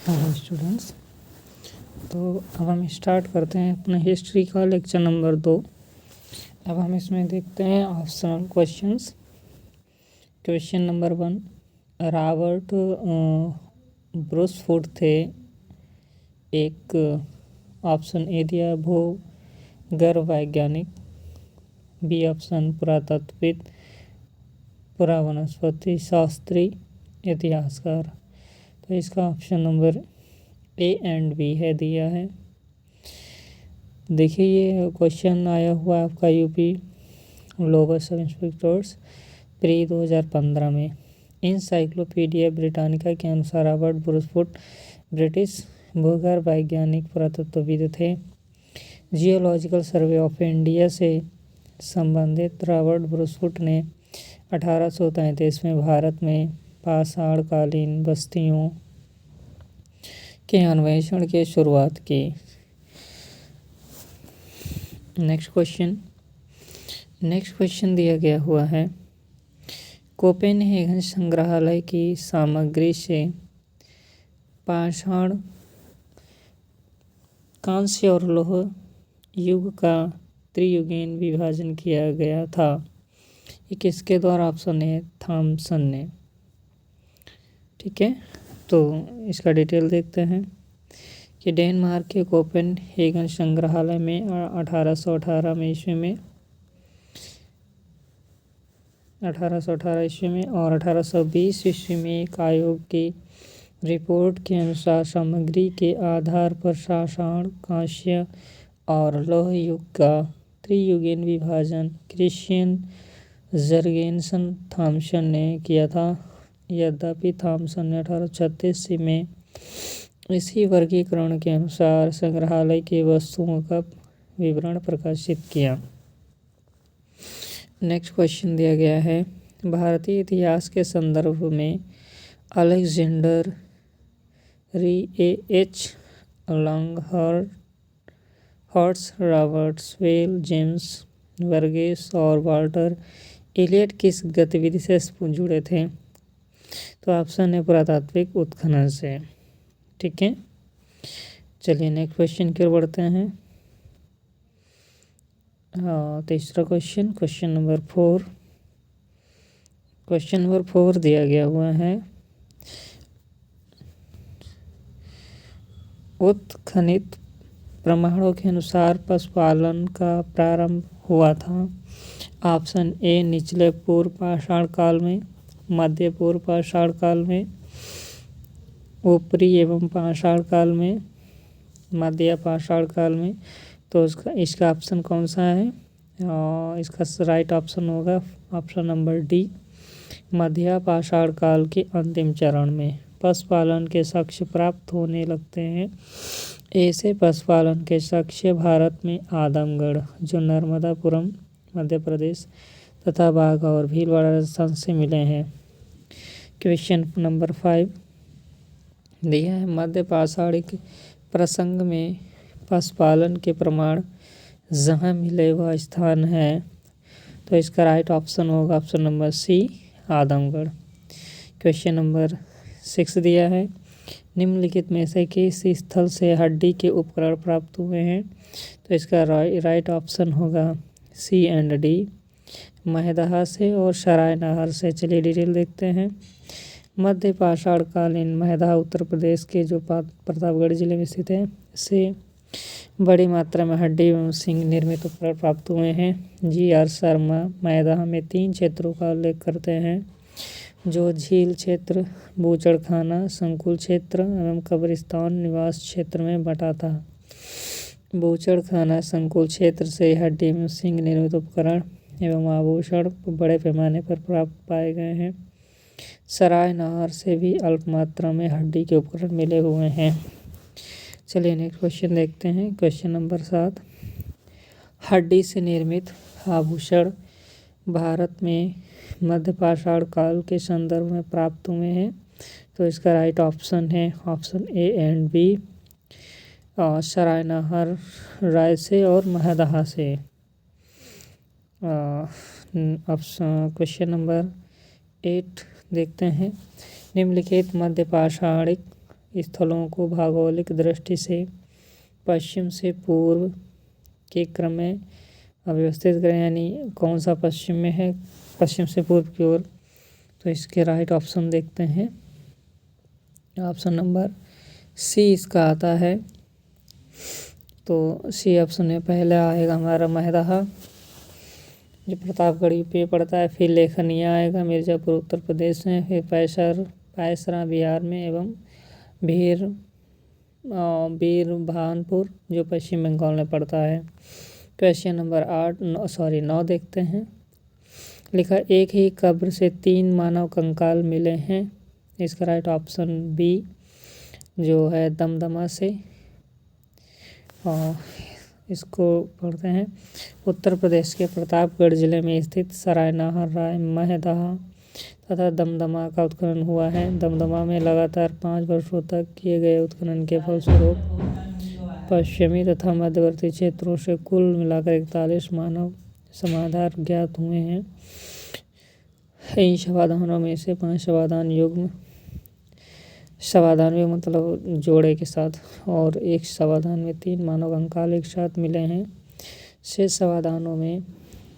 Hello students. तो अब हम स्टार्ट करते हैं अपना हिस्ट्री का लेक्चर नंबर 2। अब हम इसमें देखते हैं optional questions. Question number 1, Robert Bruce Foote थे एक ऑप्शन ए दिया भूगर्भ वैज्ञानिक, बी ऑप्शन पुरातत्वविद, पुरावनस्पति शास्त्री, इतिहासकार। तो इसका option number A and B है दिया है। देखिए ये क्वेश्चन आया हुआ है आपका यूपी लोअर सब इंस्पेक्टर्स प्री 2015 में। इंसाइक्लोपीडिया ब्रिटानिका के अनुसार रॉबर्ट ब्रूसफुट ब्रिटिश भूगर्भ वैज्ञानिक पुरातत्वविद थे। जियोलॉजिकल सर्वे ऑफ इंडिया से संबंधित रॉबर्ट ब्रूसफुट ने 1833 में भारत में पाषाणकालीन बस्तियों के अन्वेषण की शुरुआत की। नेक्स्ट क्वेश्चन दिया गया हुआ है, कोपेनहेगन संग्रहालय की सामग्री से पाषाण, कांस्य और लौह युग का त्रियुगीन विभाजन किया गया था। ये किसके द्वारा? ऑप्शन ए थॉमसन ने। ठीक है, तो इसका डिटेल देखते हैं कि डेनमार्क के कोपेनहेगन संग्रहालय में 1818 ईस्वी में और 1820 ईस्वी में एक आयोग की रिपोर्ट के अनुसार सामग्री के आधार पर पाषाण, कांस्य और लौह युग का त्रियुगीन विभाजन क्रिश्चियन जर्गेनसन थॉमसन ने किया था। यद्यपि थॉमसन ने 1836 में इसी वर्गीकरण के अनुसार संग्रहालय की वस्तुओं का विवरण प्रकाशित किया। नेक्स्ट क्वेश्चन दिया गया है, भारतीय इतिहास के संदर्भ में Alexander Rea Longhurst, Robert Sewell, James वर्गीस और वाल्टर एलियट किस गतिविधि से जुड़े थे? तो ऑप्शन है पुरातात्विक उत्खनन से। ठीक है, चलिए नेक्स्ट क्वेश्चन की ओर बढ़ते हैं। तीसरा क्वेश्चन नंबर 4 दिया गया हुआ है, उत्खनित प्रमाणों के अनुसार पशुपालन का प्रारंभ हुआ था। ऑप्शन ए निचले पूर्व पाषाण काल में, मध्य पूर्व पाषाण काल में, ऊपरी एवं पाषाण काल में, मध्य पाषाण काल में। तो इसका ऑप्शन कौन सा है? इसका राइट ऑप्शन होगा ऑप्शन नंबर डी, मध्य पाषाण काल के अंतिम चरण में पशुपालन के साक्ष्य प्राप्त होने लगते हैं। ऐसे पशुपालन के साक्ष्य भारत में आदमगढ़, जो नर्मदापुरम मध्य प्रदेश, तथा बाघ और भीलवाड़ा राजस्थान से मिले हैं। क्वेश्चन नंबर 5 दिया है, मध्य पाषाणिक प्रसंग में पशुपालन के प्रमाण जहाँ मिले वह स्थान है। तो इसका राइट ऑप्शन होगा option number C, Adamgarh. Question number 6 दिया है, निम्नलिखित में से किस स्थल से हड्डी के उपकरण प्राप्त हुए हैं? तो इसका राइट ऑप्शन होगा सी एंड डी, महदहा से और सराय नहर से। चलिए डिटेल देखते हैं। मध्य पाषाणकालीन महदहा उत्तर प्रदेश के जो प्रतापगढ़ जिले में स्थित है, से बड़ी मात्रा में हड्डी एवं सिंग निर्मित उपकरण प्राप्त हुए हैं। जी.आर. शर्मा महदहा में 3 क्षेत्रों का उल्लेख करते हैं, जो झील क्षेत्र, बूचड़खाना संकुल क्षेत्र एवं कब्रिस्तान निवास क्षेत्र में बटा था। बूचड़खाना संकुल क्षेत्र से हड्डी एवं सिंग निर्मित उपकरण एवं आभूषण बड़े पैमाने पर प्राप्त पाए गए हैं। सराय नहर से भी अल्प मात्रा में हड्डी के उपकरण मिले हुए हैं। चलिए नेक्स्ट क्वेश्चन देखते हैं। क्वेश्चन नंबर 7, हड्डी से निर्मित आभूषण भारत में मध्य पाषाण काल के संदर्भ में प्राप्त हुए हैं। तो इसका राइट ऑप्शन है ऑप्शन ए एंड बी, सराय नहर राय से और महदहा से। क्वेश्चन नंबर 8 देखते हैं, निम्नलिखित मध्य पाषाणिक स्थलों को भौगोलिक दृष्टि से पश्चिम से पूर्व के क्रम में अव्यवस्थित करें, यानी कौन सा पश्चिम में है, पश्चिम से पूर्व की ओर। तो इसके राइट ऑप्शन देखते हैं, ऑप्शन नंबर सी इसका आता है। तो सी ऑप्शन में पहला आएगा हमारा महदहा, जो प्रतापगढ़ यूपी में पड़ता है। फिर लेखनिया आएगा, मिर्ज़ापुर उत्तर प्रदेश में। फिर पैसरा बिहार में, एवं बीरभानपुर जो पश्चिम बंगाल में पड़ता है। क्वेश्चन नंबर 9 देखते हैं। लिखा, एक ही कब्र से 3 मानव कंकाल मिले हैं। इसका राइट ऑप्शन बी जो है दमदमा से। और इसको पढ़ते हैं। उत्तर प्रदेश के प्रतापगढ़ जिले में स्थित सरायनाहर राय महदहा तथा दमदमा का उत्खनन हुआ है। दमदमा में लगातार 5 वर्षों तक किए गए उत्खनन के फलस्वरूप पश्चिमी तथा मध्यवर्ती क्षेत्रों से कुल मिलाकर 41 मानव समाधार ज्ञात हुए हैं। इन शवाधानों में से 5 शवाधान युग्म मतलब जोड़े के साथ, और एक शवाधान में 3 मानव कंकाल एक साथ मिले हैं। 6 शवाधानों में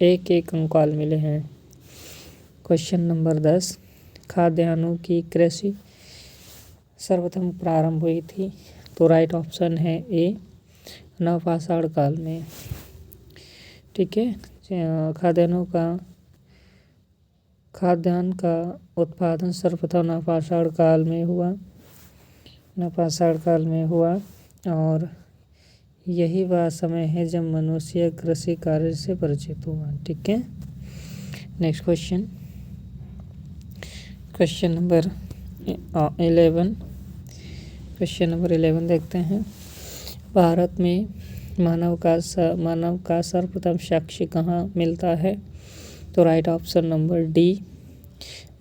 एक कंकाल मिले हैं। क्वेश्चन नंबर 10, खाद्यान्नों की कृषि सर्वप्रथम प्रारंभ हुई थी। तो राइट ऑप्शन है ए, नवपाषाण काल में। ठीक है, खाद्यान्न का उत्पादन सर्वप्रथम नवपाषाण काल में हुआ, और यही वह समय है जब मनुष्य कृषि कार्य से परिचित हुआ। ठीक है, नेक्स्ट क्वेश्चन नंबर 11 देखते हैं। भारत में मानव का सर्वप्रथम साक्ष्य कहाँ मिलता है? तो right option number D,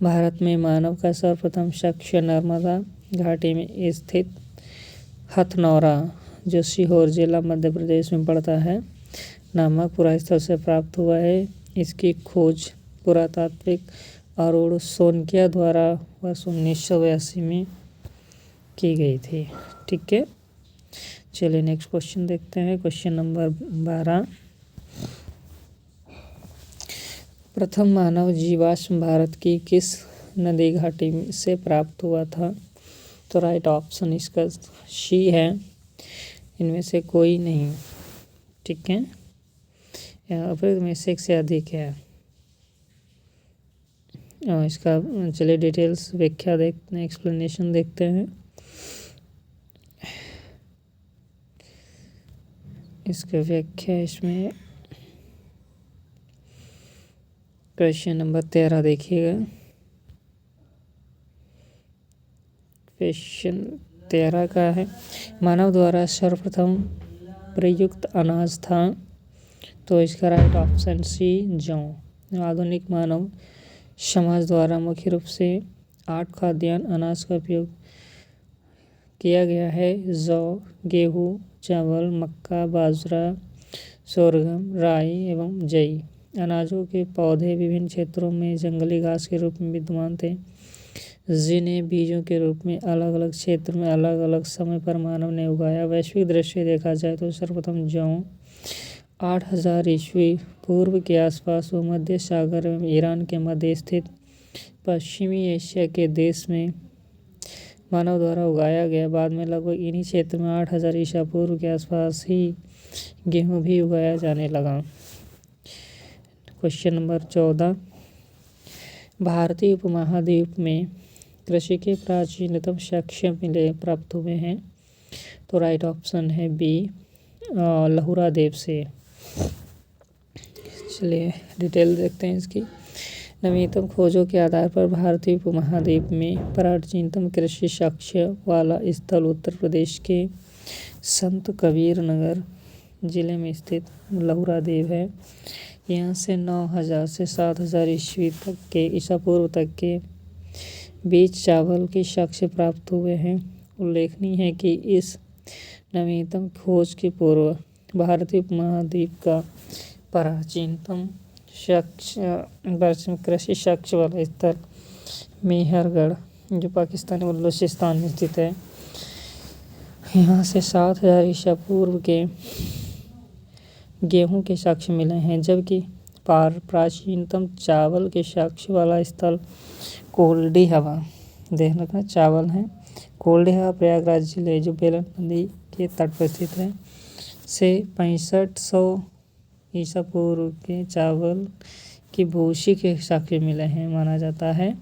Bharat में मानव का सर्वप्रथम साक्ष्य नर्मदा घाटी में स्थित हथनौरा, जो सीहोर जिला मध्य प्रदेश में पड़ता है, नामक पुरास्थल से प्राप्त हुआ है। इसकी खोज पुरातात्विक अरुण सोनकिया द्वारा वर्ष 1982 में की गई थी। ठीक है, चलिए नेक्स्ट क्वेश्चन देखते हैं। क्वेश्चन नंबर 12, प्रथम मानव जीवाश्म भारत की किस नदी घाटी से प्राप्त हुआ था? तो राइट ऑप्शन इसका सी है, इनमें से कोई नहीं। ठीक है, अप्रैल में से एक से अधिक है। और इसका चलिए डिटेल्स व्याख्या देखते हैं, एक्सप्लेनेशन देखते हैं। इसका व्याख्या इसमें क्वेश्चन नंबर 13 देखिएगा। क्वेश्चन 13 का है, मानव द्वारा सर्वप्रथम प्रयुक्त अनाज था। तो इसका राइट ऑप्शन सी, जौ। आधुनिक मानव समाज द्वारा मुख्य रूप से 8 खाद्यान्न अनाज का उपयोग किया गया है। जौ, गेहूँ, चावल, मक्का, बाजरा, सोरगम, राई एवं जई। अनाजों के पौधे विभिन्न क्षेत्रों में जंगली घास के रूप में विद्यमान थे, जिन्हें बीजों के रूप में अलग अलग क्षेत्र में अलग अलग समय पर मानव ने उगाया। वैश्विक दृष्टि से देखा जाए तो सर्वप्रथम जौ 8000 ईस्वी पूर्व के आसपास भूमध्य सागर एवं ईरान के मध्य स्थित पश्चिमी एशिया के देश में मानव द्वारा उगाया गया। बाद में लगभग इन्हीं क्षेत्र में 8000 ईसा पूर्व के आसपास ही गेहूँ भी उगाया जाने लगा। क्वेश्चन नंबर 14, भारतीय उपमहाद्वीप में कृषि के प्राचीनतम साक्ष्य प्राप्त हुए हैं। तो राइट ऑप्शन है बी, लहुरा देव से। चलिए डिटेल देखते हैं इसकी। नवीनतम खोजों के आधार पर भारतीय उपमहाद्वीप में प्राचीनतम कृषि साक्ष्य वाला स्थल उत्तर प्रदेश के संत कबीर नगर जिले में स्थित लहुरा देव है। यहाँ से 9000 से 7000 ईसा पूर्व तक के बीच चावल के साक्ष्य प्राप्त हुए हैं। उल्लेखनीय है कि इस नवीनतम खोज के पूर्व भारतीय उपमहाद्वीप का प्राचीनतम कृषि साक्ष्य वाला स्थल मेहरगढ़, जो पाकिस्तानी बलूचिस्तान में स्थित है, यहाँ से 7000 ईसा पूर्व के गेहूं के साक्ष्य मिले हैं, जबकि प्राचीनतम चावल के साक्ष्य वाला स्थल कोल्डी हवा, ध्यान रखना चावल है, कोल्डी हवा प्रयागराज जिले जो बेलन नदी के तट पर स्थित है से 6500 ईसा पूर्व के चावल की भूसी के साक्ष्य मिले हैं माना जाता है।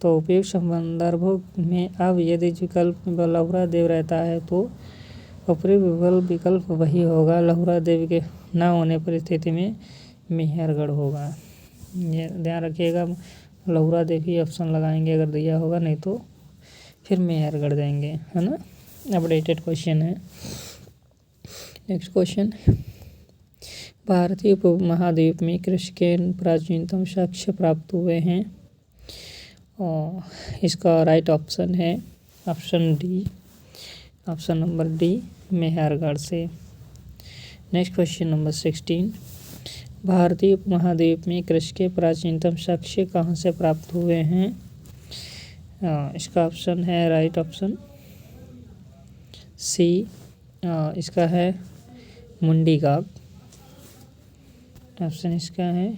तो उपयुक्त संदर्भों में अब यदि विकल्प में लहुरा देव रहता है तो उपयुक्त विकल्प वही होगा। लहुरा देव के न होने पर स्थिति में मेहरगढ़ होगा। ये ध्यान रखिएगा, लहुरा देव ही ऑप्शन लगाएंगे अगर दिया होगा, नहीं तो फिर मेहरगढ़ देंगे, है ना। अपडेटेड क्वेश्चन है। नेक्स्ट क्वेश्चन, भारतीय उपमहाद्वीप में कृषि के प्राचीनतम साक्ष्य प्राप्त हुए हैं। और इसका राइट ऑप्शन है option D, option number D, Mehrgarh से। नेक्स्ट क्वेश्चन नंबर 16, भारतीय उपमहाद्वीप में कृषि के प्राचीनतम साक्ष्य कहाँ से प्राप्त हुए हैं। इसका ऑप्शन है राइट ऑप्शन सी, इसका है मुंडीगाग। ऑप्शन इसका है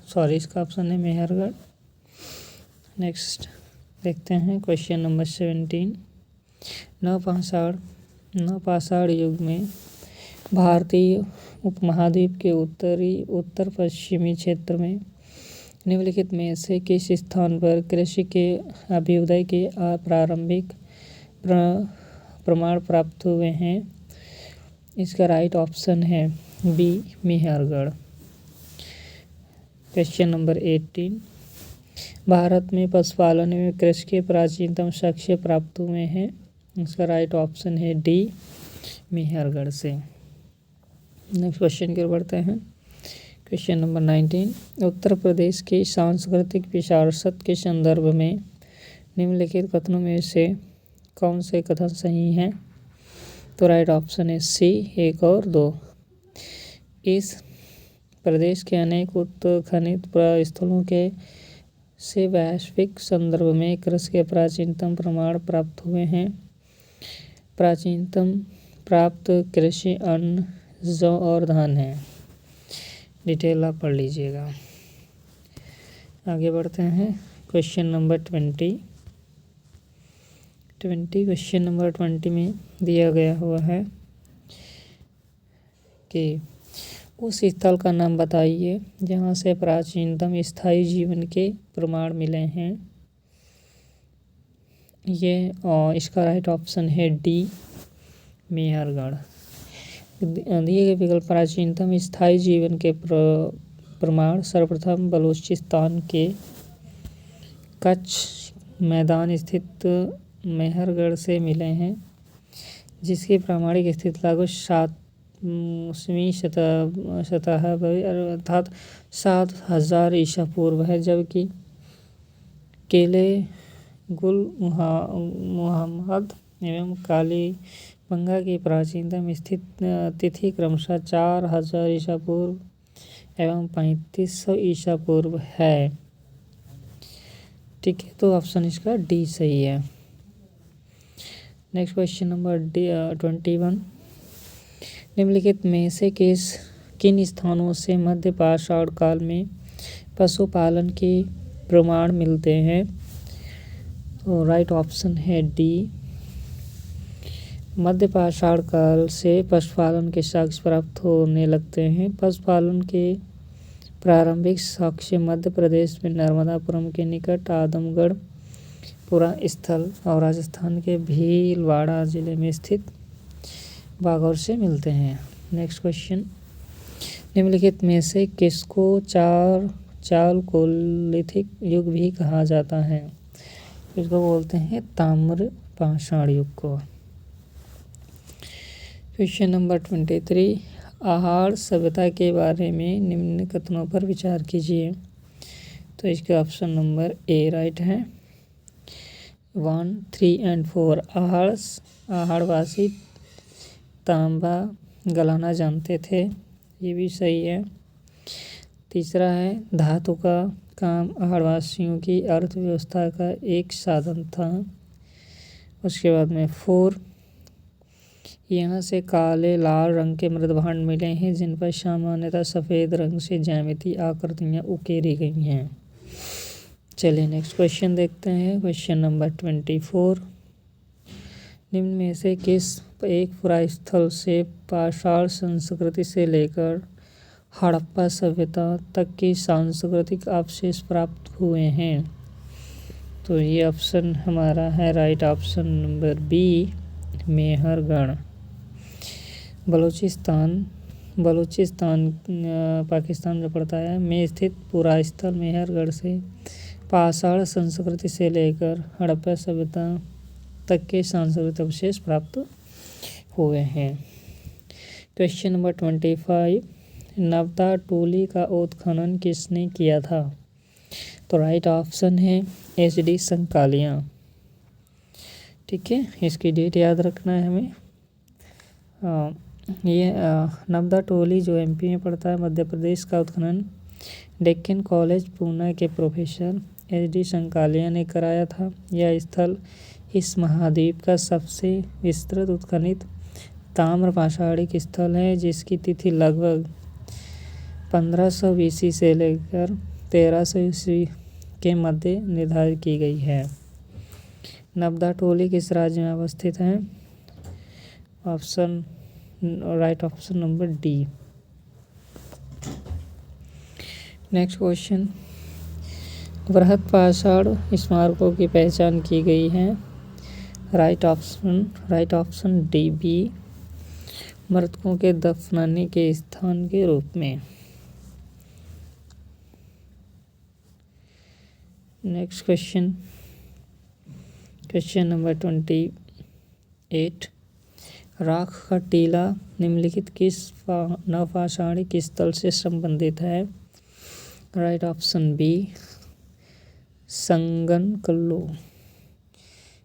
सॉरी इसका ऑप्शन है मेहरगढ़। नेक्स्ट देखते हैं क्वेश्चन नंबर 17, नवपाषाण युग में भारतीय उपमहाद्वीप के उत्तर पश्चिमी क्षेत्र में निम्नलिखित में से किस स्थान पर कृषि के अभ्युदय के प्रारंभिक प्रमाण प्राप्त हुए हैं। इसका राइट ऑप्शन है B, Mehrgarh. Question number 18, Bharat में पशुपालन में कृषि के प्राचीनतम साक्ष्य प्राप्त हुए हैं। इसका राइट ऑप्शन है डी, मेहरगढ़ से। नेक्स्ट क्वेश्चन की ओर बढ़ते हैं। क्वेश्चन नंबर 19, उत्तर प्रदेश की सांस्कृतिक विरासत के संदर्भ में निम्नलिखित कथनों में से कौन से कथन सही हैं। तो राइट ऑप्शन है सी, 1 और 2। इस प्रदेश के अनेक उत्खनित स्थलों के से वैश्विक संदर्भ में कृषि के प्राचीनतम प्रमाण प्राप्त हुए हैं। प्राचीनतम प्राप्त कृषि अन्न जौ और धान है। डिटेल आप पढ़ लीजिएगा। आगे बढ़ते हैं। क्वेश्चन नंबर 20, क्वेश्चन नंबर 20 में दिया गया हुआ है कि उस स्थल का नाम बताइए जहाँ से प्राचीनतम स्थायी जीवन के प्रमाण मिले हैं। ये इसका राइट ऑप्शन है डी, मेहरगढ़। दिए गए विकल्प प्राचीनतम स्थायी जीवन के प्रमाण सर्वप्रथम बलूचिस्तान के कच्छ मैदान स्थित मेहरगढ़ से मिले हैं, जिसकी प्रामाणिक स्थिति लगभग 7वीं शताब्दी अर्थात 7000 ईसा पूर्व है। जबकि केले गुल मुहम्मद एवं कालीबंगा की प्राचीनतम तिथि क्रमशः 4000 ईसा पूर्व एवं 3500 ईसा पूर्व है। ठीक है, तो ऑप्शन इसका डी सही है। नेक्स्ट क्वेश्चन नंबर 21, निम्नलिखित में से किन स्थानों से मध्यपाषाण काल में पशुपालन के प्रमाण मिलते हैं। तो राइट ऑप्शन है डी, मध्यपाषाण काल से पशुपालन के साक्ष्य प्राप्त होने लगते हैं। पशुपालन के प्रारंभिक साक्ष्य मध्य प्रदेश में नर्मदापुरम के निकट आदमगढ़ पुरा स्थल और राजस्थान के भीलवाड़ा जिले में स्थित बागौर से मिलते हैं। नेक्स्ट क्वेश्चन, निम्नलिखित में से किसको चालकोलिथिक युग भी कहा जाता है। इसको बोलते हैं ताम्रपाषाण युग को। क्वेश्चन नंबर 23, आहार सभ्यता के बारे में निम्न कथनों पर विचार कीजिए। तो इसका ऑप्शन नंबर ए राइट है। 1, 3 एंड 4 आहारवासी तांबा गलाना जानते थे, ये भी सही है। तीसरा है धातु का काम आदिवासियों की अर्थव्यवस्था का एक साधन था। उसके बाद में 4, यहाँ से काले लाल रंग के मृदभांड मिले हैं जिन पर सामान्यतः सफ़ेद रंग से ज्यामितीय आकृतियाँ उकेरी गई हैं। चलिए नेक्स्ट क्वेश्चन देखते हैं। क्वेश्चन नंबर 24, निम्न में से किस एक पुरास्थल से पाषाण संस्कृति से लेकर हड़प्पा सभ्यता तक के सांस्कृतिक अवशेष प्राप्त हुए हैं? तो ये ऑप्शन हमारा है right option number B, Mehrgarh. Balochistan Pakistan में पड़ता है में स्थित पुरास्थल मेहरगढ़ से पाषाण संस्कृति से लेकर हड़प्पा सभ्यता तक के सांस्कृतिक अवशेष प्राप्त हुए हैं। क्वेश्चन नंबर 25, नवता टोली का उत्खनन किसने किया था? तो राइट ऑप्शन है HD संकालिया। ठीक है, इसकी डेट याद रखना है हमें। ये नवता टोली जो MP में पड़ता है मध्य प्रदेश का उत्खनन डेक्कन कॉलेज पूना के प्रोफेसर HD संकालिया ने कराया था। यह स्थल इस महाद्वीप का सबसे विस्तृत उत्खनित ताम्र पाषाणिक स्थल है जिसकी तिथि लगभग 1500 BC से लेकर 1300 ईस्वी के मध्य निर्धारित की गई है। नवता टोली किस राज्य में अवस्थित है? Right option number D. Next question, बृहत पाषाण स्मारकों की पहचान की गई है। राइट ऑप्शन डी बी, मृतकों के दफनाने के स्थान के रूप में। नेक्स्ट क्वेश्चन नंबर 28, राख का टीला निम्नलिखित किस नवपाषाणिक स्थल से संबंधित है? Right option B, Sanganakallu.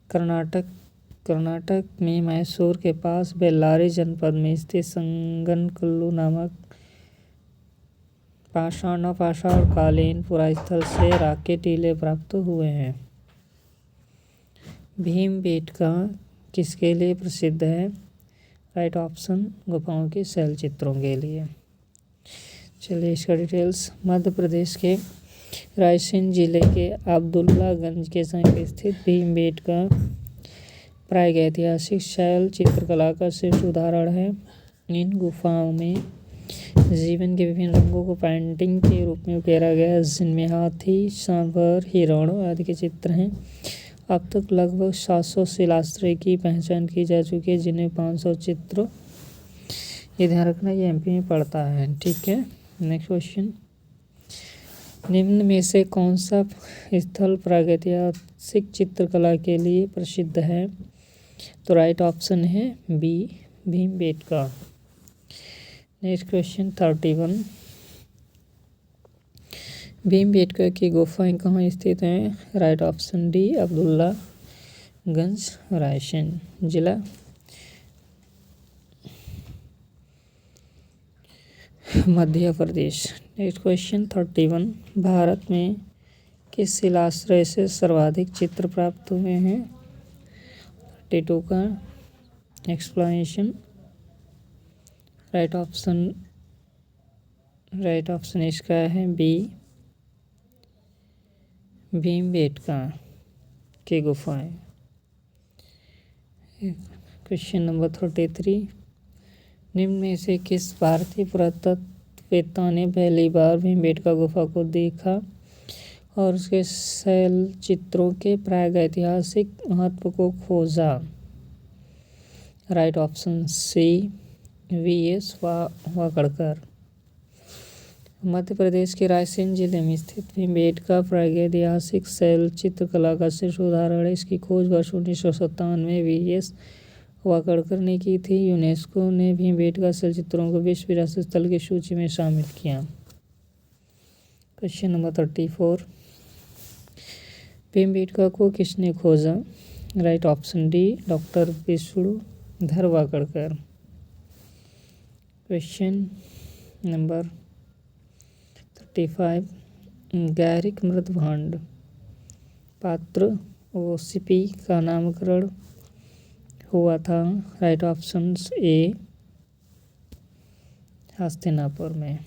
Karnataka में मैसूर के पास बेल्लारी जनपद में स्थित संगनकल्लू नामक नवपाषाण कालीन पुरास्थल से राख के टीले प्राप्त हुए हैं। भीमबेटका किसके लिए प्रसिद्ध है? राइट ऑप्शन गुफाओं के शैल चित्रों के लिए। चलिए इसका डिटेल्स, मध्य प्रदेश के रायसेन जिले के अब्दुल्लागंज के समीप स्थित भीमबेटका प्रागैतिहासिक शैल चित्रकला का श्रेष्ठ उदाहरण है। इन गुफाओं में जीवन के विभिन्न रंगों को पेंटिंग के रूप में उकेरा गया है जिनमें हाथी, सांभर, हिरण आदि के चित्र हैं। अब तक लगभग 700 शिलाश्रय की पहचान की जा चुकी है जिनमें 500 चित्र, ये ध्यान रखना ये MP में पड़ता है। ठीक है, नेक्स्ट क्वेश्चन, निम्न में से कौन सा स्थल प्रागैतिहासिक चित्रकला के लिए प्रसिद्ध है? तो राइट ऑप्शन है B, Bhimbetka. Next question 31, Bhimbetka की गुफाएं कहाँ स्थित हैं? Right option D, Abdullaganj, Raisen जिला। मध्य प्रदेश। नेक्स्ट क्वेश्चन 31, भारत में किस शिलाश्रय से सर्वाधिक चित्र प्राप्त हुए हैं? 32 का एक्सप्लेनेशन। राइट ऑप्शन इसका है बी, भीमबेटका की गुफाएं। क्वेश्चन नंबर 33, निम्न में से किस भारतीय पुरातत्ववेत्ता ने पहली बार भीमबेटका गुफा को देखा और उसके शैल चित्रों के प्रागैतिहासिक महत्व को खोजा? Right option C, VS Wakankar. Madhya Pradesh के रायसेन जिले में स्थित भीमबेटका प्रागैतिहासिक शैल चित्रकला का श्रेष्ठ उदाहरण है। इसकी खोज वर्ष 1997 में VS वाकड़कर ने की थी। यूनेस्को ने भीमबेटका शैल चित्रों को विश्व विरासत स्थल की सूची में शामिल किया। क्वेश्चन नंबर 34, भीमबेटका को किसने खोजा? Right option D, doctor Vishnudhar Wakadkar. Question number 35 गैरिक मृदभांड पात्र ओसिपी का नामकरण हुआ था। राइट ऑप्शन ए हस्तिनापुर में।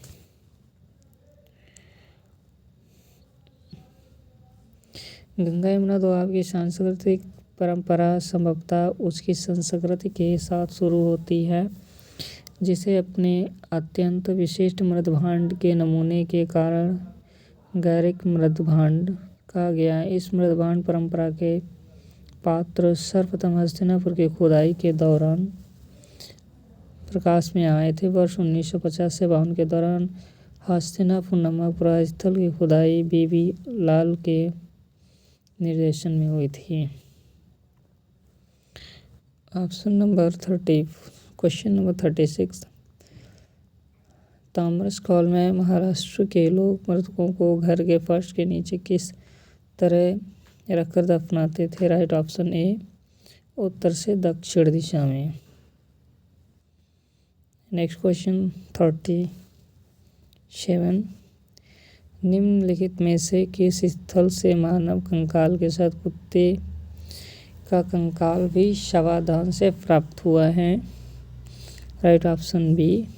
गंगा यमुना दोआब की सांस्कृतिक परंपरा संभवतः उसकी संस्कृति के साथ शुरू होती है, जिसे अपने अत्यंत विशिष्ट मृदभांड के नमूने के कारण गैरिक मृदभांड कहा गया। इस मृदभांड परंपरा के पात्र सर्वप्रथम हस्तिनापुर की खुदाई के दौरान प्रकाश में आए थे। वर्ष 1950 से 52 के दौरान हस्तिनापुर नामक पुरास्थल की खुदाई बीबी लाल के निर्देशन में हुई थी। ऑप्शन नंबर 30 क्वेश्चन नंबर 36 ताम्रस्कॉल में महाराष्ट्र के लोग मृतकों को घर के फर्श के नीचे किस तरह रखकर दफनाते थे। राइट ऑप्शन ए उत्तर से दक्षिण दिशा में। नेक्स्ट क्वेश्चन 37 निम्नलिखित में से किस स्थल से मानव कंकाल के साथ कुत्ते का कंकाल भी शवाधान से प्राप्त हुआ है। Right option B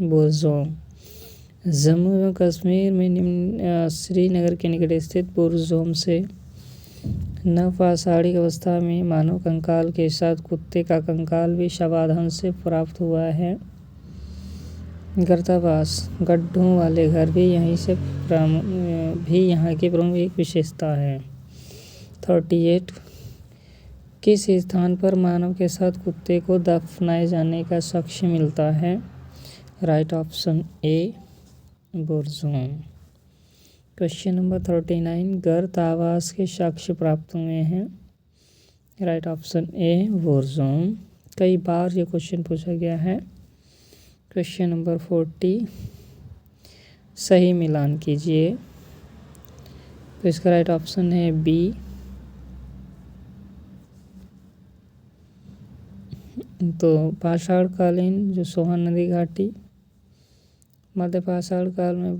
Burzahom. Jammu एवं कश्मीर में श्रीनगर के निकट स्थित बोरजोम से नवपाषाणिक अवस्था में मानव कंकाल के साथ कुत्ते का कंकाल भी शवाधान से प्राप्त हुआ है। गर्तावास गड्ढों वाले घर भी यहाँ की प्रमुख एक विशेषता है। 38 किस स्थान पर मानव के साथ कुत्ते को दफनाए जाने का साक्ष्य मिलता है। Right option A Burzahom. Question number 39 गर्तावास के साक्ष्य प्राप्त हुए हैं। Right option A Burzahom. कई बार ये क्वेश्चन पूछा गया है। क्वेश्चन नंबर 40 सही मिलान कीजिए। तो इसका राइट ऑप्शन है बी। तो पाषाणकालीन जो सोहन नदी घाटी, मध्य पाषाण काल में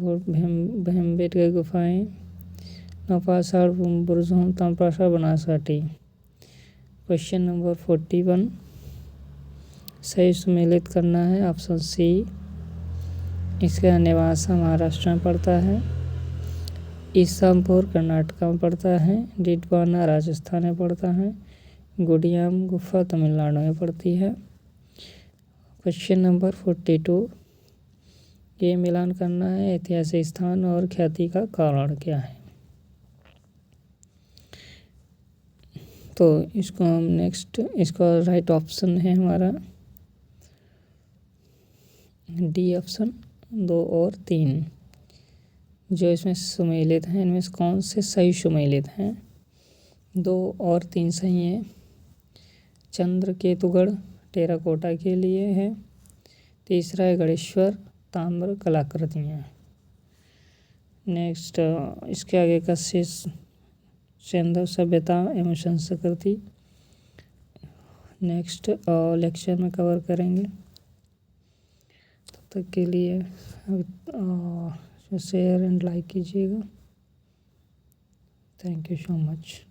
भीमबेटका गुफाएं, नवपाषाण बोरजोम, ताम्रपाषाण बनासकांठा। क्वेश्चन नंबर 41 सही सुमेलित करना है। Option C. इसका नेवासा महाराष्ट्र में पड़ता है, ईसामपुर कर्नाटक में पड़ता है, डिडवाना राजस्थान में पड़ता है, गुडियाम गुफा तमिलनाडु में पड़ती है। क्वेश्चन नंबर 42 ये मिलान करना है। ऐतिहासिक स्थान और ख्याति का कारण क्या है। तो इसको हम नेक्स्ट इसका राइट ऑप्शन है हमारा डी ऑप्शन 2 और 3 जो इसमें सुमेलित हैं। इनमें से कौन से सही सुमेलित हैं। 2 और 3 सही हैं। चंद्रकेतुगढ़ टेराकोटा के लिए है। तीसरा है गणेश्वर ताम्र कलाकृतियाँ। नेक्स्ट इसके आगे का शेष सिंधु सभ्यता एवं संस्कृति नेक्स्ट लेक्चर में कवर करेंगे। तब तक के लिए शेयर एंड लाइक कीजिएगा। Thank you so much.